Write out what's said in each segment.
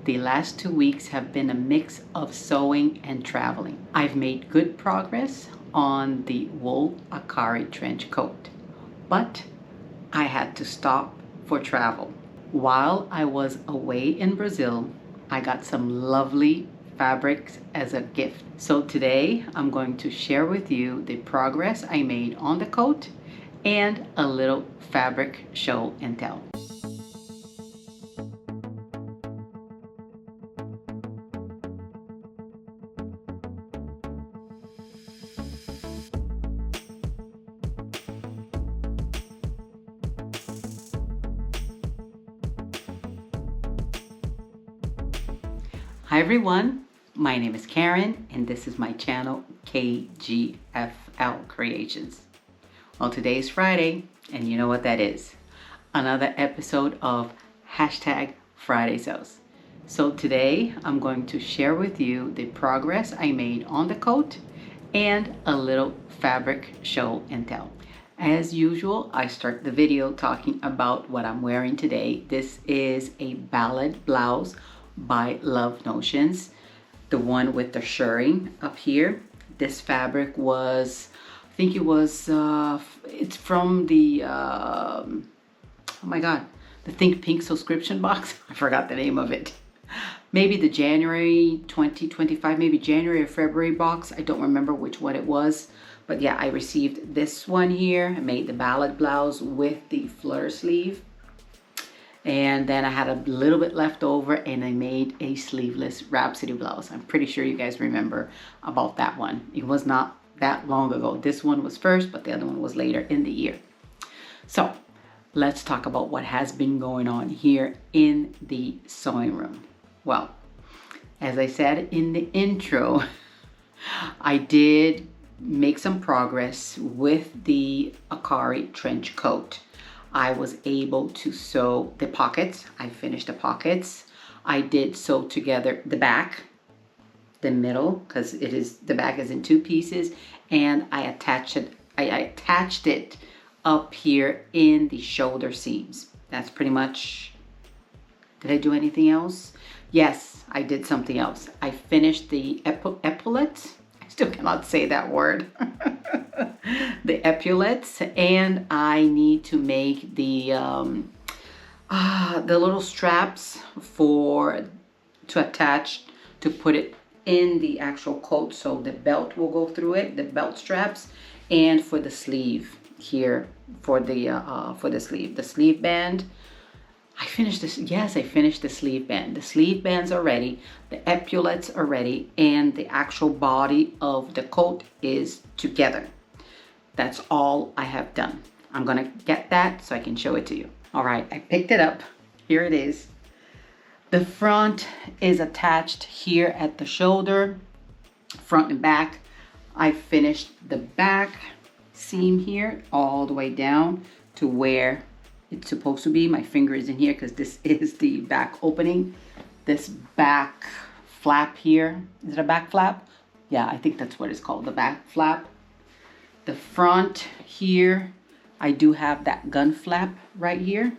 The last 2 weeks have been a mix of sewing and traveling. I've made good progress on the wool Acari Trench Coat, but I had to stop for travel. While I was away in Brazil, I got some lovely fabrics as a gift. So today I'm going to share with you the progress I made on the coat and a little fabric show and tell. Hi everyone, my name is Karen and this is my channel KGFL Creations. Well, today is Friday and you know what that is. Another episode of #Friday Sews. So today I'm going to share with you the progress I made on the coat and a little fabric show and tell. As usual, I start the video talking about what I'm wearing today. This is a ballad blouse by Love Notions, the one with the shirring up here. This fabric was, I think it was, it's from the, oh my God, the Think Pink subscription box. I forgot the name of it. Maybe the January 2025, maybe January or February box. I don't remember which one it was. But yeah, I received this one here. I made the ballad blouse with the flutter sleeve. And then I had a little bit left over and I made a sleeveless Rhapsody blouse. I'm pretty sure you guys remember about that one. It was not that long ago. This one was first, but the other one was later in the year. So let's talk about what has been going on here in the sewing room. Well, as I said in the intro, I did make some progress with the Acari Trench Coat. I was able to sew the pockets. I finished the pockets. I did sew together the back, the middle, because it is, the back is in two pieces, and I attached it up here in the shoulder seams. That's pretty much. Did I do anything else? Yes, I did something else. I finished the epaulets. I still cannot say that word. The epaulets, and I need to make the little straps to attach, to put it in the actual coat so the belt will go through it, the belt straps, and for the sleeve here, for the sleeve band. I finished this. Yes, I finished the sleeve band. The sleeve bands are ready, the epaulets are ready, and the actual body of the coat is together. That's all I have done. I'm gonna get that so I can show it to you. All right, I picked it up. Here it is. The front is attached here at the shoulder, front and back. I finished the back seam here all the way down to where it's supposed to be. My finger is in here because this is the back opening. This back flap here. Is it a back flap? Yeah, I think that's what it's called, the back flap. The front here, I do have that gun flap right here.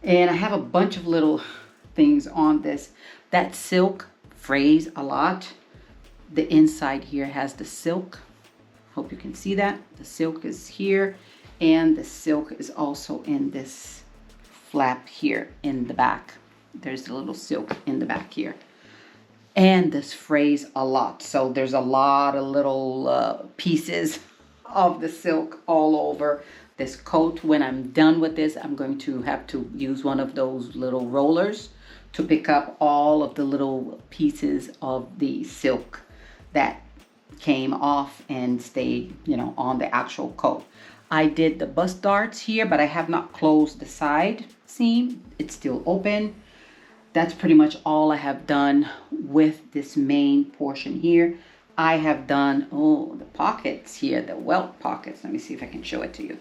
And I have a bunch of little things on this. That silk frays a lot. The inside here has the silk. Hope you can see that. The silk is here, and the silk is also in this flap here in the back. There's a little silk in the back here. And this frays a lot. So there's a lot of little pieces of the silk all over this coat. When I'm done with this, I'm going to have to use one of those little rollers to pick up all of the little pieces of the silk that came off and stayed, on the actual coat. I did the bust darts here, but I have not closed the side seam. It's still open. That's pretty much all I have done with this main portion here. I have done, the pockets here, the welt pockets. Let me see if I can show it to you.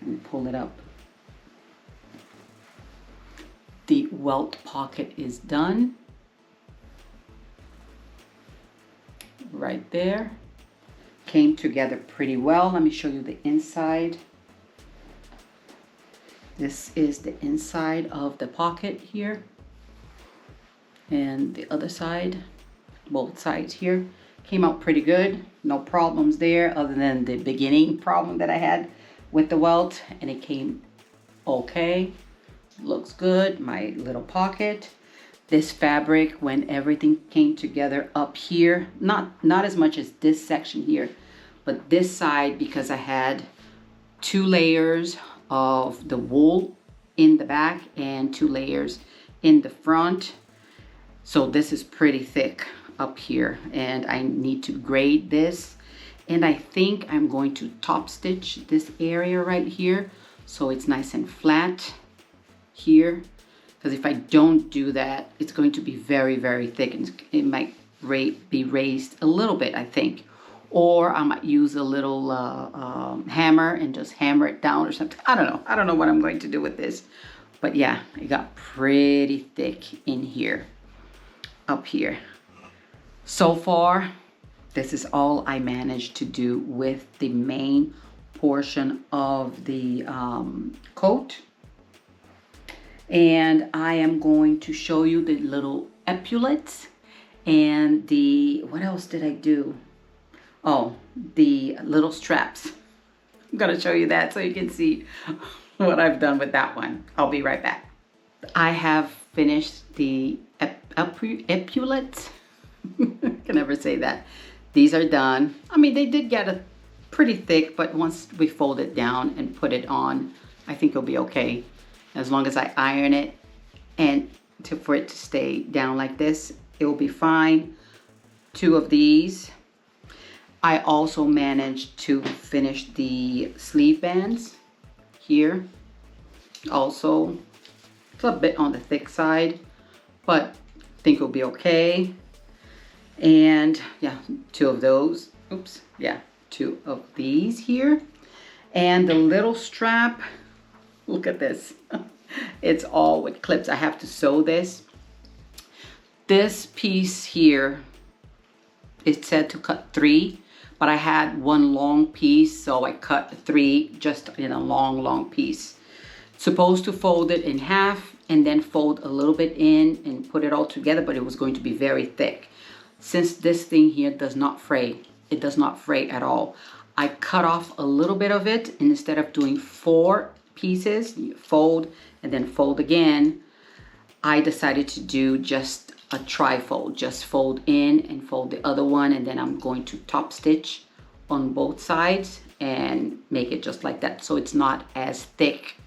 Let me pull it up. The welt pocket is done. Right there. Came together pretty well. Let me show you the inside. This is the inside of the pocket here. And the other side, both sides here, came out pretty good. No problems there other than the beginning problem that I had with the welt, and it came okay. Looks good. My little pocket. This fabric, when everything came together up here, not as much as this section here, but this side, because I had 2 layers of the wool in the back and 2 layers in the front. So this is pretty thick up here, and I need to grade this. And I think I'm going to top stitch this area right here so it's nice and flat here, because if I don't do that, it's going to be very, very thick, and it might be raised a little bit, I think. Or I might use a little hammer and just hammer it down or something. I don't know what I'm going to do with this. But yeah, it got pretty thick in here, up here. So far, this is all I managed to do with the main portion of the coat. And I am going to show you the little epaulets and the, what else did I do? Oh, the little straps. I'm gonna show you that so you can see what I've done with that one. I'll be right back. I have finished the epaulets. I can never say that. These are done. I mean, they did get a pretty thick, but once we fold it down and put it on, I think it'll be okay. As long as I iron it and for it to stay down like this, it will be fine. 2 of these. I also managed to finish the sleeve bands here. Also, it's a bit on the thick side, but I think it'll be okay. And yeah, 2 of those. Oops, yeah, 2 of these here. And the little strap, look at this. It's all with clips. I have to sew this. This piece here, it said to cut 3, but I had 1 long piece, so I cut 3 just in a long piece. Supposed to fold it in half and then fold a little bit in and put it all together, but it was going to be very thick. Since this thing here does not fray, it does not fray at all. I cut off a little bit of it, and instead of doing 4 pieces, you fold and then fold again, I decided to do just a tri-fold. Just fold in and fold the other one, and then I'm going to top stitch on both sides and make it just like that, so it's not as thick.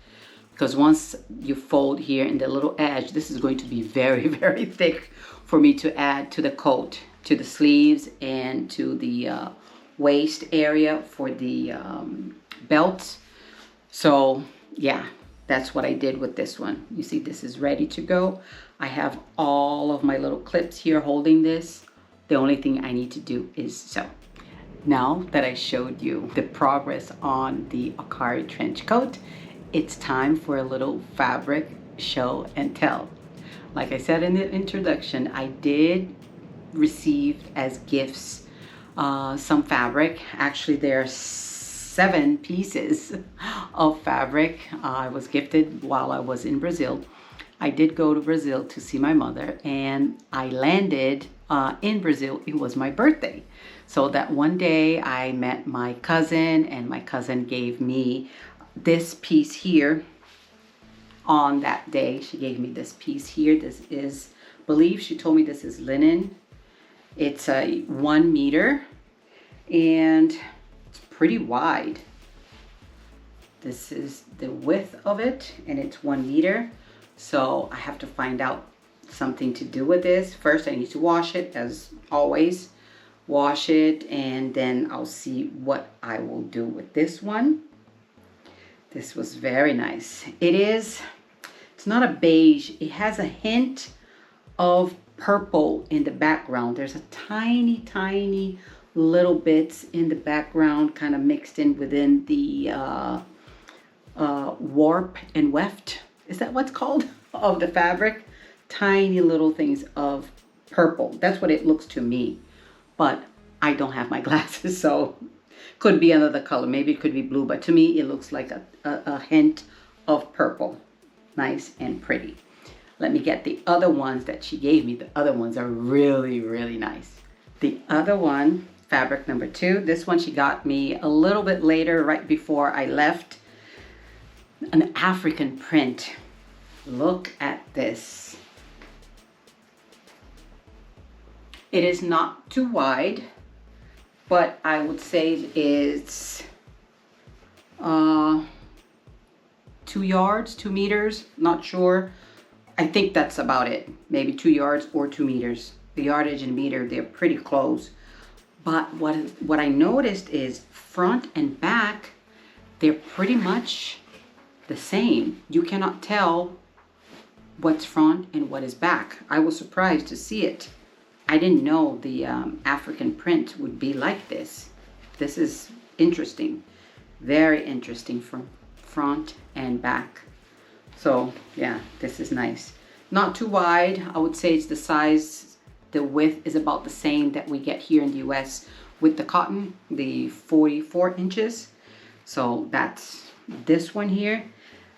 Because once you fold here in the little edge, this is going to be very, very thick for me to add to the coat, to the sleeves, and to the waist area for the belt. So yeah, that's what I did with this one. You see, this is ready to go. I have all of my little clips here holding this. The only thing I need to do is sew. Now that I showed you the progress on the Acari Trench Coat, it's time for a little fabric show and tell. Like I said in the introduction, I did receive as gifts some fabric. Actually, there are 7 pieces of fabric I was gifted while I was in Brazil. I did go to Brazil to see my mother, and I landed in Brazil. It was my birthday. So that one day I met my cousin, and my cousin gave me this piece here. On that day, she gave me this piece here. This is, I believe she told me this is linen. It's a 1 meter, and it's pretty wide. This is the width of it, and it's 1 meter. So I have to find out something to do with this. First, I need to wash it, as always. Wash it, and then I'll see what I will do with this one. This was very nice. It's not a beige. It has a hint of purple in the background. There's a tiny little bits in the background, kind of mixed in within the warp and weft. Is that what's called? Of the fabric. Tiny little things of purple. That's what it looks to me. But I don't have my glasses, so could be another color. Maybe it could be blue, but to me it looks like a hint of purple. Nice and pretty. Let me get the other ones that she gave me. The other ones are really, really nice. The other one, fabric number 2, this one she got me a little bit later, right before I left. An African print. Look at this. It is not too wide, but I would say it's 2 yards, 2 meters, not sure. I think that's about it. Maybe 2 yards or 2 meters. The yardage and meter, they're pretty close. But what I noticed is front and back, they're pretty much the same. You cannot tell what's front and what is back. I was surprised to see it. I didn't know the African print would be like this. This is interesting. Very interesting from front and back. So yeah, this is nice. Not too wide. I would say it's the size, the width is about the same that we get here in the US with the cotton, the 44 inches. So that's this one here.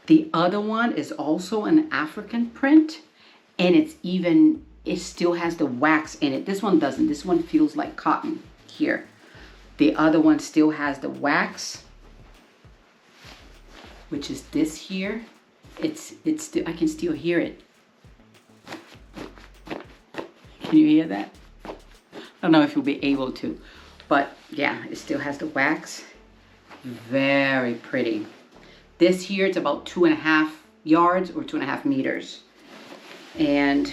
The other one is also an African print, and it still has the wax in it. This one doesn't. This one feels like cotton here. The other one still has the wax, which is this here. It's still, I can still hear it. Can you hear that? I don't know if you'll be able to, but yeah, it still has the wax. Very pretty. This here, it's about 2.5 yards or 2.5 meters. And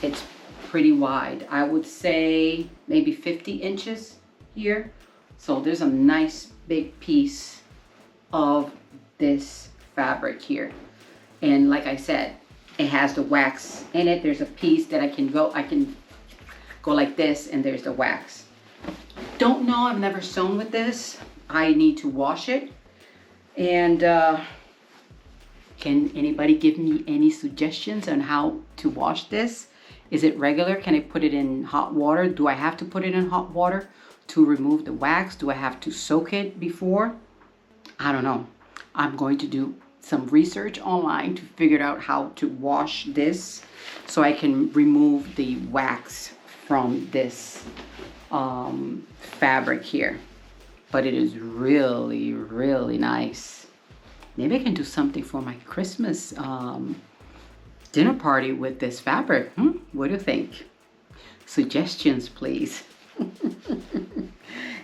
it's pretty wide. I would say maybe 50 inches here. So there's a nice big piece of this fabric here. And like I said, it has the wax in it. There's a piece that I can go like this, and there's the wax. Don't know, I've never sewn with this. I need to wash it. And can anybody give me any suggestions on how to wash this? Is it regular? Can I put it in hot water? Do I have to put it in hot water to remove the wax? Do I have to soak it before? I don't know. I'm going to do some research online to figure out how to wash this so I can remove the wax from this fabric here. But it is really, really nice. Maybe I can do something for my Christmas dinner party with this fabric. What do you think? Suggestions, please.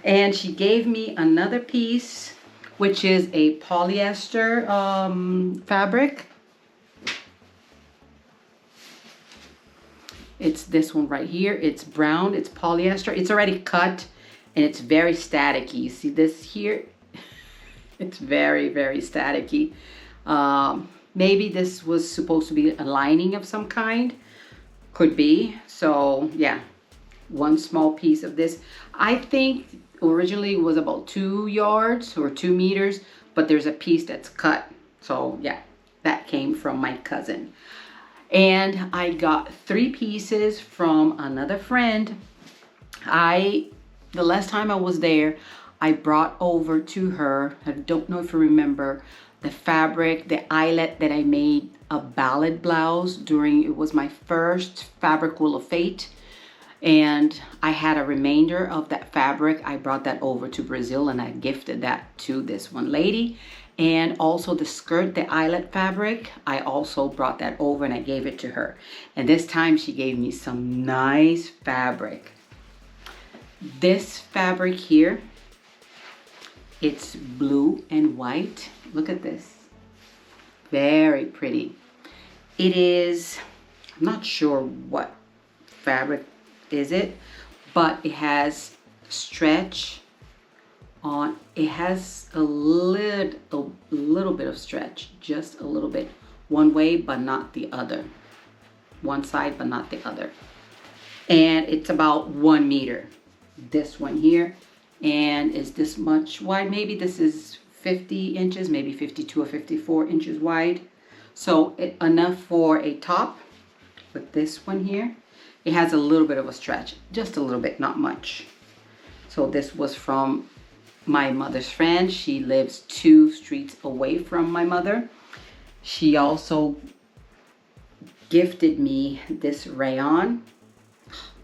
And she gave me another piece, which is a polyester fabric. It's this one right here. It's brown. It's polyester. It's already cut, and it's very staticky. You see this here? It's very, very staticky. Maybe this was supposed to be a lining of some kind. Could be. So yeah, one small piece of this. I think originally it was about 2 yards or 2 meters, but there's a piece that's cut. So yeah, that came from my cousin. And I got 3 pieces from another friend. The last time I was there, I brought over to her, I don't know if you remember, the fabric, the eyelet that I made a ballad blouse during, it was my first fabric Wheel of Fate. And I had a remainder of that fabric. I brought that over to Brazil and I gifted that to this one lady. And also the skirt, the eyelet fabric, I also brought that over and I gave it to her. And this time she gave me some nice fabric. This fabric here, it's blue and white. Look at this. Very pretty. It is, I'm not sure what fabric is it, but it has stretch on. It has a little bit of stretch, just a little bit. One way, but not the other. One side, but not the other. And it's about 1 meter. This one here. And is this much wide? Maybe this is 50 inches, maybe 52 or 54 inches wide. So enough for a top. But this one here, it has a little bit of a stretch, just a little bit, not much. So this was from my mother's friend. She lives 2 streets away from my mother. She also gifted me this rayon.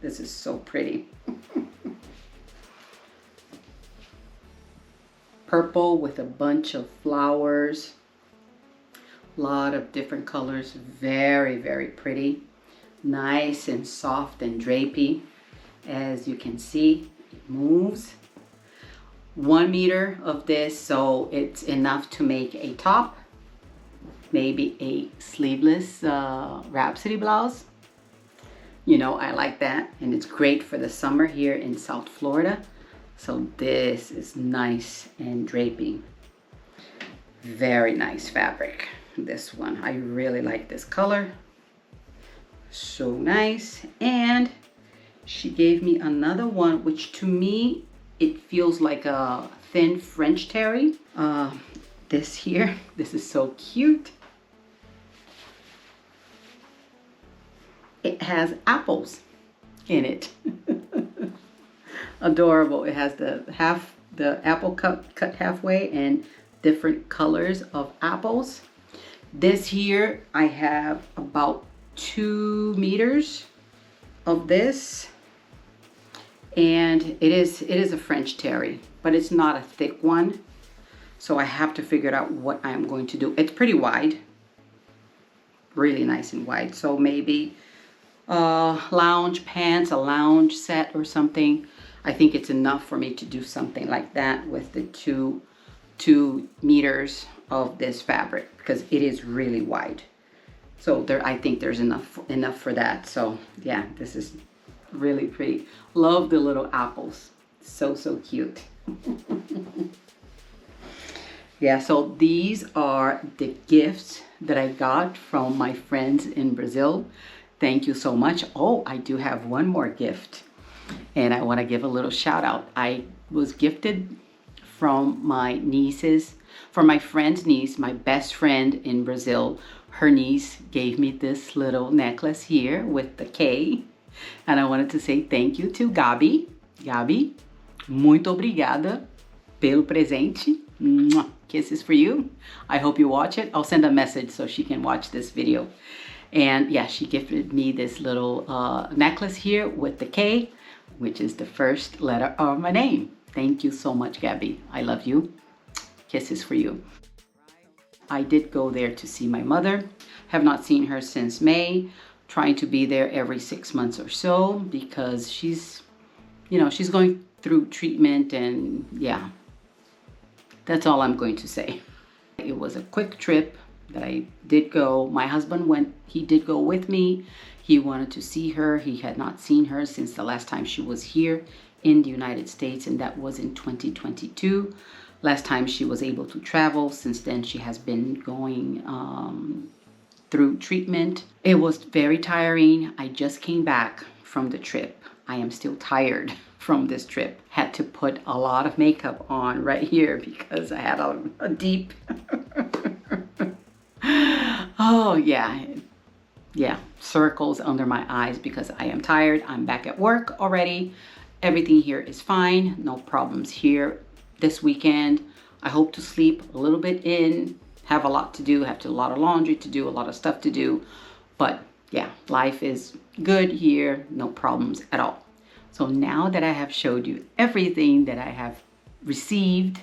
This is so pretty. Purple with a bunch of flowers. A lot of different colors. Very, very pretty. Nice and soft and drapey. As you can see, it moves. 1 meter of this, so it's enough to make a top. Maybe a sleeveless Rhapsody blouse. You know, I like that, and it's great for the summer here in South Florida. So this is nice and drapey. Very nice fabric, this one. I really like this color. So nice. And she gave me another one, which to me, it feels like a thin French terry. This here, this is so cute. It has apples in it. Adorable. It has the apple cut halfway and different colors of apples. This here, I have about 2 meters of this, and it is a French terry, but it's not a thick one, so I have to figure out what I'm going to do. It's pretty wide, really nice and wide, so maybe lounge pants, a lounge set or something. I think it's enough for me to do something like that with the two meters of this fabric, because it is really wide. So I think there's enough for that. So yeah, this is really pretty. Love the little apples. So cute. Yeah, so these are the gifts that I got from my friends in Brazil. Thank you so much. Oh, I do have one more gift, and I want to give a little shout out. I was gifted from my friend's niece, my best friend in Brazil. Her niece gave me this little necklace here with the K, and I wanted to say thank you to Gabi. Gabi, muito obrigada pelo presente. Mwah. Kisses for you. I hope you watch it. I'll send a message so she can watch this video. And yeah, she gifted me this little necklace here with the K, which is the first letter of my name. Thank you so much, Gabby. I love you. Kisses for you. I did go there to see my mother. Have not seen her since May. Trying to be there every 6 months or so because she's going through treatment, and yeah, that's all I'm going to say. It was a quick trip that I did go. My husband went, he did go with me. He wanted to see her. He had not seen her since the last time she was here in the United States, and that was in 2022. Last time she was able to travel. Since then, she has been going through treatment. It was very tiring. I just came back from the trip. I am still tired from this trip. Had to put a lot of makeup on right here because I had a deep oh yeah, circles under my eyes because I am tired. I'm back at work already. Everything here is fine. No problems here. This weekend, I hope to sleep a little bit in. Have a lot to do. Have a lot of laundry to do. A lot of stuff to do. But yeah, life is good here. No problems at all. So now that I have showed you everything that I have received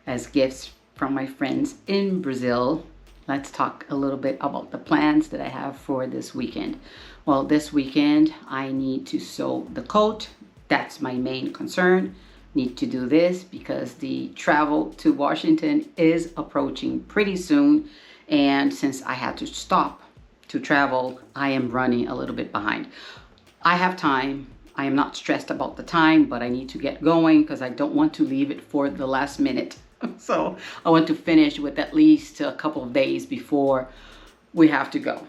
as gifts from my friends in Brazil, let's talk a little bit about the plans that I have for this weekend. Well, this weekend I need to sew the coat. That's my main concern. Need to do this because the travel to Washington is approaching pretty soon. And since I had to stop to travel, I am running a little bit behind. I have time. I am not stressed about the time, but I need to get going because I don't want to leave it for the last minute. So I want to finish with at least a couple of days before we have to go.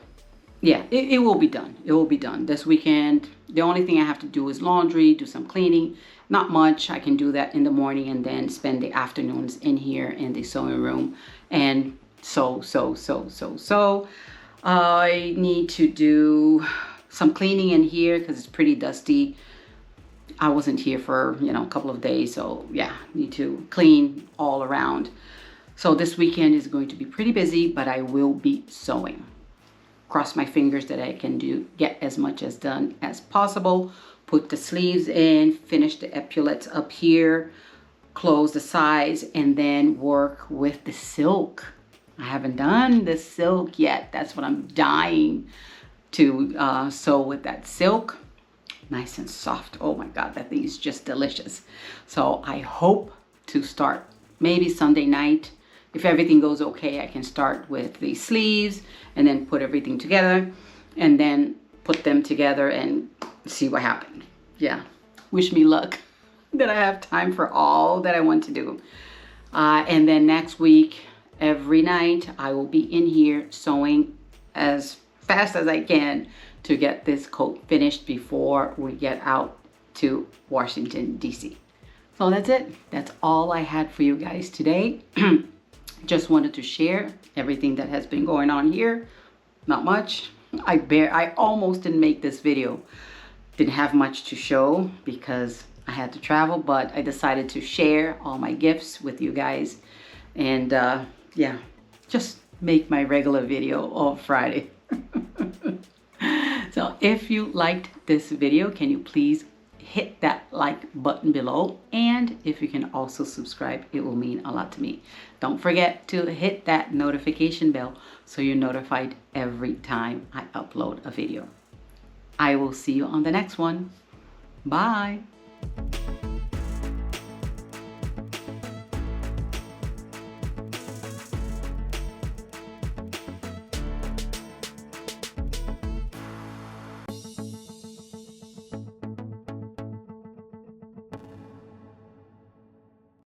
Yeah, it will be done. It will be done this weekend. The only thing I have to do is laundry, do some cleaning. Not much. I can do that in the morning and then spend the afternoons in here in the sewing room and sew. I need to do some cleaning in here because it's pretty dusty. I wasn't here for, a couple of days. So yeah, need to clean all around. So this weekend is going to be pretty busy, but I will be sewing. Cross my fingers that I can get as much as done as possible. Put the sleeves in, finish the epaulets up here, close the sides, and then work with the silk. I haven't done the silk yet. That's what I'm dying to sew with that silk. Nice and soft. Oh my God, that thing is just delicious. So I hope to start maybe Sunday night. If everything goes okay, I can start with the sleeves and then put everything together and then put them together and see what happens. Yeah, wish me luck that I have time for all that I want to do. And then next week, every night, I will be in here sewing as fast as I can to get this coat finished before we get out to Washington, D.C. So that's it. That's all I had for you guys today. Just wanted to share everything that has been going on here. Not much. I almost didn't make this video. Didn't have much to show because I had to travel, but I decided to share all my gifts with you guys. And yeah, just make my regular video on Friday. So if you liked this video, can you please hit that like button below, and if you can also subscribe, it will mean a lot to me. Don't forget to hit that notification bell so you're notified every time I upload a video. I will see you on the next one. Bye.